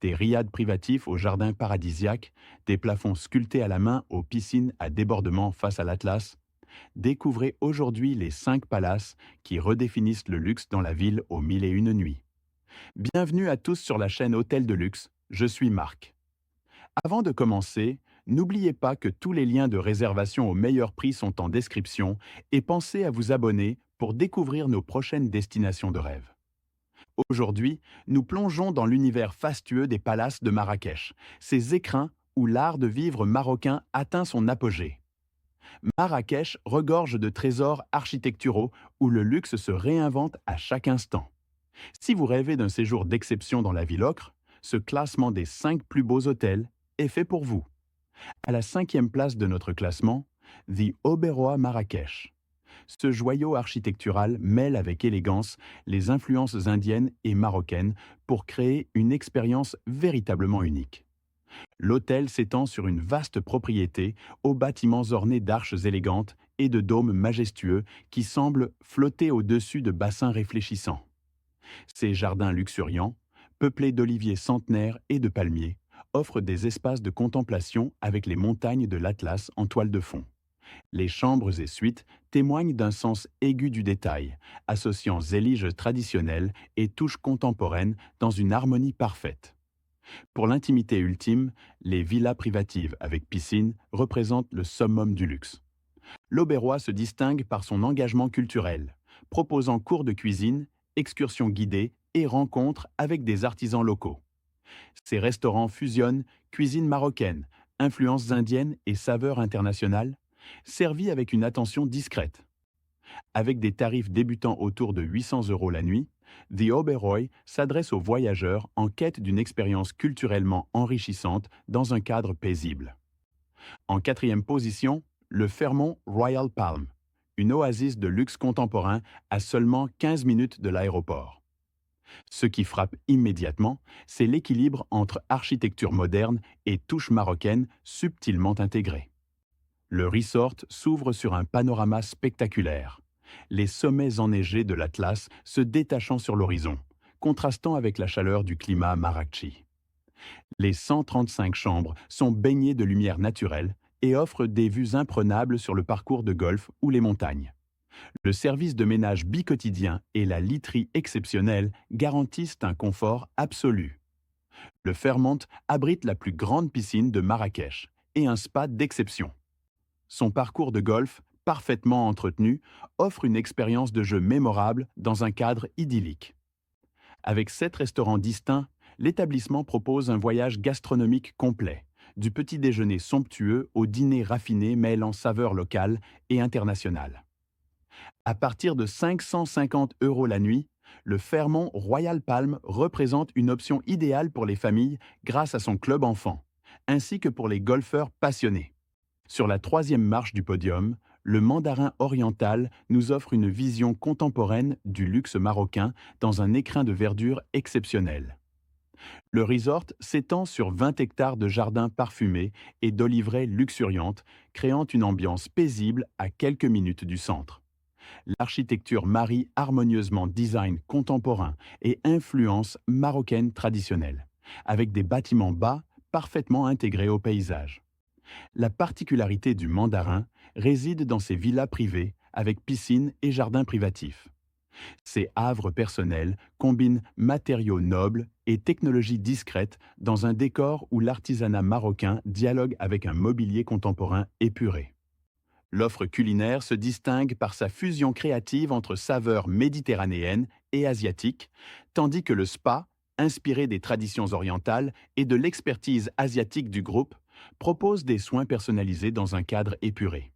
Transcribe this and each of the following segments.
Des riads privatifs aux jardins paradisiaques, des plafonds sculptés à la main aux piscines à débordement face à l'Atlas. Découvrez aujourd'hui les 5 palaces qui redéfinissent le luxe dans la ville aux mille et une nuits. Bienvenue à tous sur la chaîne Hôtel de Luxe, je suis Marc. Avant de commencer, n'oubliez pas que tous les liens de réservation au meilleur prix sont en description et pensez à vous abonner pour découvrir nos prochaines destinations de rêve. Aujourd'hui, nous plongeons dans l'univers fastueux des palaces de Marrakech, ces écrins où l'art de vivre marocain atteint son apogée. Marrakech regorge de trésors architecturaux où le luxe se réinvente à chaque instant. Si vous rêvez d'un séjour d'exception dans la ville ocre, ce classement des 5 plus beaux hôtels est fait pour vous. À la 5e place de notre classement, The Oberoi Marrakech. Ce joyau architectural mêle avec élégance les influences indiennes et marocaines pour créer une expérience véritablement unique. L'hôtel s'étend sur une vaste propriété aux bâtiments ornés d'arches élégantes et de dômes majestueux qui semblent flotter au-dessus de bassins réfléchissants. Ces jardins luxuriants, peuplés d'oliviers centenaires et de palmiers, offrent des espaces de contemplation avec les montagnes de l'Atlas en toile de fond. Les chambres et suites témoignent d'un sens aigu du détail, associant zélige traditionnelle et touches contemporaines dans une harmonie parfaite. Pour l'intimité ultime, les villas privatives avec piscine représentent le summum du luxe. L'Auberrois se distingue par son engagement culturel, proposant cours de cuisine, excursions guidées et rencontres avec des artisans locaux. Ces restaurants fusionnent cuisine marocaine, influences indiennes et saveurs internationales, servis avec une attention discrète. Avec des tarifs débutant autour de 800 € la nuit, The Oberoi s'adresse aux voyageurs en quête d'une expérience culturellement enrichissante dans un cadre paisible. En 4e position, le Fairmont Royal Palm, une oasis de luxe contemporain à seulement 15 minutes de l'aéroport. Ce qui frappe immédiatement, c'est l'équilibre entre architecture moderne et touche marocaine subtilement intégrée. Le resort s'ouvre sur un panorama spectaculaire, les sommets enneigés de l'Atlas se détachant sur l'horizon, contrastant avec la chaleur du climat marrakchi. Les 135 chambres sont baignées de lumière naturelle et offrent des vues imprenables sur le parcours de golf ou les montagnes. Le service de ménage bi-quotidien et la literie exceptionnelle garantissent un confort absolu. Le Fairmont abrite la plus grande piscine de Marrakech et un spa d'exception. Son parcours de golf, parfaitement entretenu, offre une expérience de jeu mémorable dans un cadre idyllique. Avec 7 restaurants distincts, l'établissement propose un voyage gastronomique complet, du petit déjeuner somptueux au dîner raffiné mêlant saveurs locales et internationales. À partir de 550 € la nuit, le Fairmont Royal Palm représente une option idéale pour les familles grâce à son club enfant, ainsi que pour les golfeurs passionnés. Sur la 3e marche du podium, le Mandarin oriental nous offre une vision contemporaine du luxe marocain dans un écrin de verdure exceptionnel. Le resort s'étend sur 20 hectares de jardins parfumés et d'oliveraies luxuriantes, créant une ambiance paisible à quelques minutes du centre. L'architecture marie harmonieusement design contemporain et influence marocaine traditionnelle, avec des bâtiments bas parfaitement intégrés au paysage. La particularité du Mandarin réside dans ses villas privées avec piscine et jardins privatifs. Ces havres personnels combinent matériaux nobles et technologies discrètes dans un décor où l'artisanat marocain dialogue avec un mobilier contemporain épuré. L'offre culinaire se distingue par sa fusion créative entre saveurs méditerranéennes et asiatiques, tandis que le spa, inspiré des traditions orientales et de l'expertise asiatique du groupe, propose des soins personnalisés dans un cadre épuré.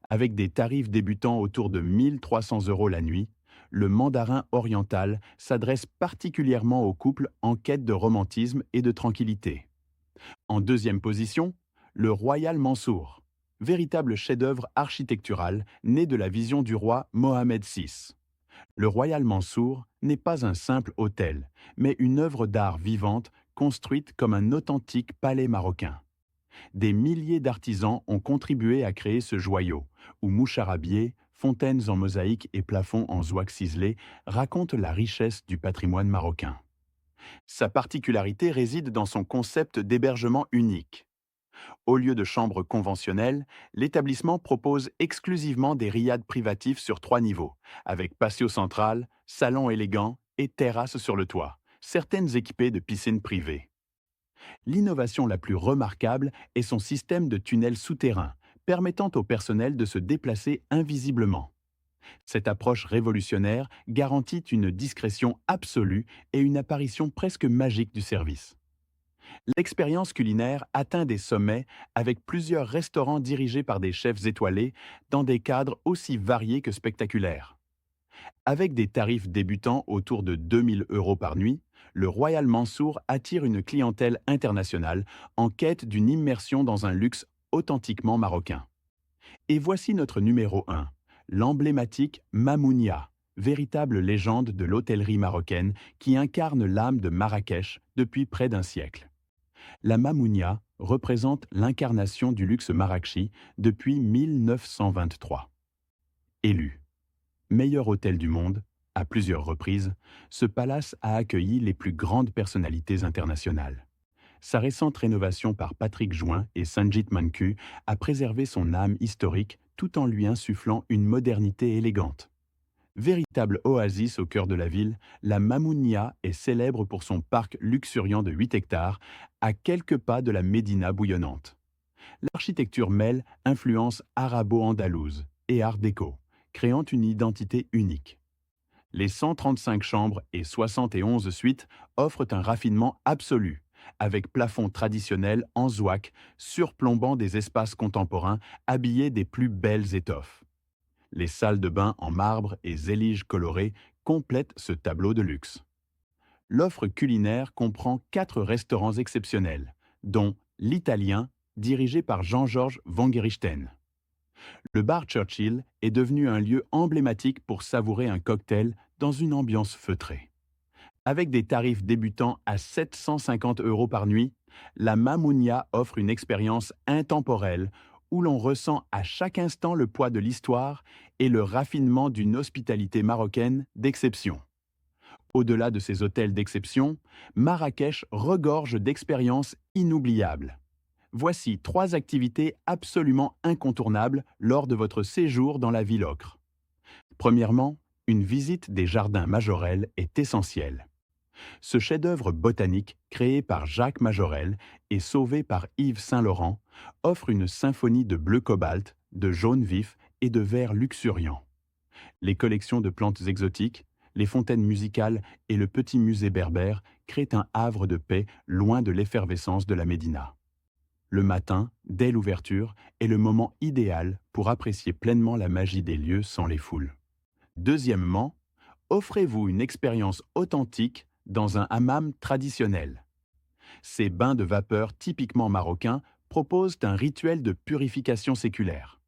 Avec des tarifs débutant autour de 1 300 € la nuit, le Mandarin oriental s'adresse particulièrement aux couples en quête de romantisme et de tranquillité. En 2e position, le Royal Mansour, véritable chef-d'œuvre architectural né de la vision du roi Mohamed VI. Le Royal Mansour n'est pas un simple hôtel, mais une œuvre d'art vivante construite comme un authentique palais marocain. Des milliers d'artisans ont contribué à créer ce joyau, où moucharabiés, fontaines en mosaïque et plafonds en zouak ciselé racontent la richesse du patrimoine marocain. Sa particularité réside dans son concept d'hébergement unique. Au lieu de chambres conventionnelles, l'établissement propose exclusivement des riads privatifs sur 3 niveaux, avec patio central, salon élégant et terrasse sur le toit, certaines équipées de piscines privées. L'innovation la plus remarquable est son système de tunnels souterrains, permettant au personnel de se déplacer invisiblement. Cette approche révolutionnaire garantit une discrétion absolue et une apparition presque magique du service. L'expérience culinaire atteint des sommets avec plusieurs restaurants dirigés par des chefs étoilés dans des cadres aussi variés que spectaculaires. Avec des tarifs débutants autour de 2 000 € par nuit, le Royal Mansour attire une clientèle internationale en quête d'une immersion dans un luxe authentiquement marocain. Et voici notre numéro 1, l'emblématique Mamounia, véritable légende de l'hôtellerie marocaine qui incarne l'âme de Marrakech depuis près d'un siècle. La Mamounia représente l'incarnation du luxe marrakchi depuis 1923. Élu meilleur hôtel du monde, à plusieurs reprises, ce palace a accueilli les plus grandes personnalités internationales. Sa récente rénovation par Patrick Join et Sanjit Manku a préservé son âme historique tout en lui insufflant une modernité élégante. Véritable oasis au cœur de la ville, la Mamounia est célèbre pour son parc luxuriant de 8 hectares, à quelques pas de la Médina bouillonnante. L'architecture mêle influences arabo-andalouses et art déco, créant une identité unique. Les 135 chambres et 71 suites offrent un raffinement absolu, avec plafond traditionnel en zouak surplombant des espaces contemporains habillés des plus belles étoffes. Les salles de bain en marbre et zélige colorées complètent ce tableau de luxe. L'offre culinaire comprend 4 restaurants exceptionnels, dont l'Italien, dirigé par Jean-Georges Vangerichten. Le bar Churchill est devenu un lieu emblématique pour savourer un cocktail dans une ambiance feutrée. Avec des tarifs débutants à 750 € par nuit, la Mamounia offre une expérience intemporelle où l'on ressent à chaque instant le poids de l'histoire et le raffinement d'une hospitalité marocaine d'exception. Au-delà de ces hôtels d'exception, Marrakech regorge d'expériences inoubliables. Voici 3 activités absolument incontournables lors de votre séjour dans la ville ocre. Premièrement, une visite des jardins Majorelle est essentielle. Ce chef-d'œuvre botanique, créé par Jacques Majorelle et sauvé par Yves Saint-Laurent, offre une symphonie de bleu cobalt, de jaune vif et de vert luxuriant. Les collections de plantes exotiques, les fontaines musicales et le petit musée berbère créent un havre de paix loin de l'effervescence de la Médina. Le matin, dès l'ouverture, est le moment idéal pour apprécier pleinement la magie des lieux sans les foules. Deuxièmement, offrez-vous une expérience authentique dans un hammam traditionnel. Ces bains de vapeur typiquement marocains proposent un rituel de purification séculaire.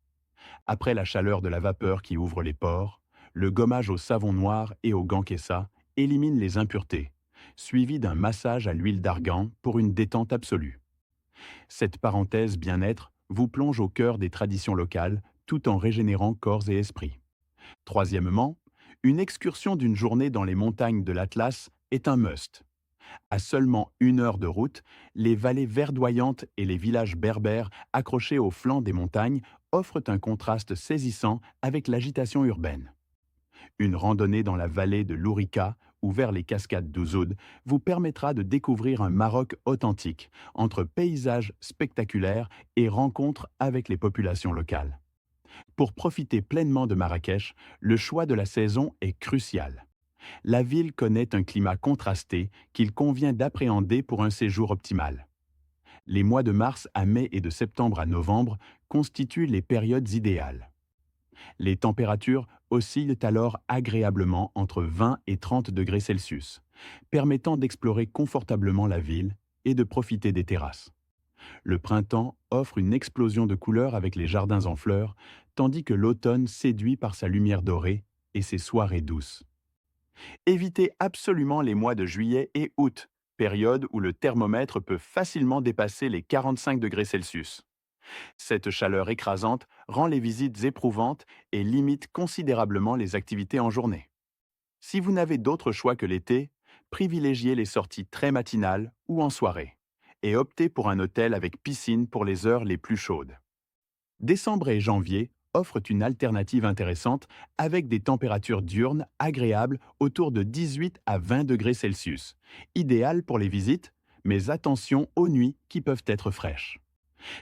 Après la chaleur de la vapeur qui ouvre les pores, le gommage au savon noir et au gankessa élimine les impuretés, suivi d'un massage à l'huile d'argan pour une détente absolue. Cette parenthèse bien-être vous plonge au cœur des traditions locales tout en régénérant corps et esprit. Troisièmement, une excursion d'une journée dans les montagnes de l'Atlas est un must. À seulement 1 heure de route, les vallées verdoyantes et les villages berbères accrochés au flanc des montagnes offrent un contraste saisissant avec l'agitation urbaine. Une randonnée dans la vallée de l'Ourika ou vers les cascades d'Ouzoud vous permettra de découvrir un Maroc authentique, entre paysages spectaculaires et rencontres avec les populations locales. Pour profiter pleinement de Marrakech, le choix de la saison est crucial. La ville connaît un climat contrasté qu'il convient d'appréhender pour un séjour optimal. Les mois de mars à mai et de septembre à novembre constituent les périodes idéales. Les températures oscillent alors agréablement entre 20 et 30 degrés Celsius, permettant d'explorer confortablement la ville et de profiter des terrasses. Le printemps offre une explosion de couleurs avec les jardins en fleurs, tandis que l'automne séduit par sa lumière dorée et ses soirées douces. Évitez absolument les mois de juillet et août, période où le thermomètre peut facilement dépasser les 45 degrés Celsius. Cette chaleur écrasante rend les visites éprouvantes et limite considérablement les activités en journée. Si vous n'avez d'autre choix que l'été, privilégiez les sorties très matinales ou en soirée, et optez pour un hôtel avec piscine pour les heures les plus chaudes. Décembre et janvier offrent une alternative intéressante avec des températures diurnes agréables autour de 18 à 20 degrés Celsius, idéal pour les visites, mais attention aux nuits qui peuvent être fraîches.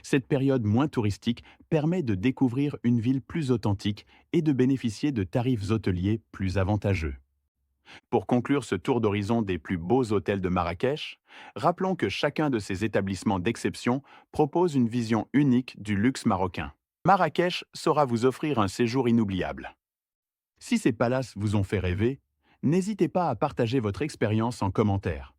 Cette période moins touristique permet de découvrir une ville plus authentique et de bénéficier de tarifs hôteliers plus avantageux. Pour conclure ce tour d'horizon des plus beaux hôtels de Marrakech, rappelons que chacun de ces établissements d'exception propose une vision unique du luxe marocain. Marrakech saura vous offrir un séjour inoubliable. Si ces palaces vous ont fait rêver, n'hésitez pas à partager votre expérience en commentaire.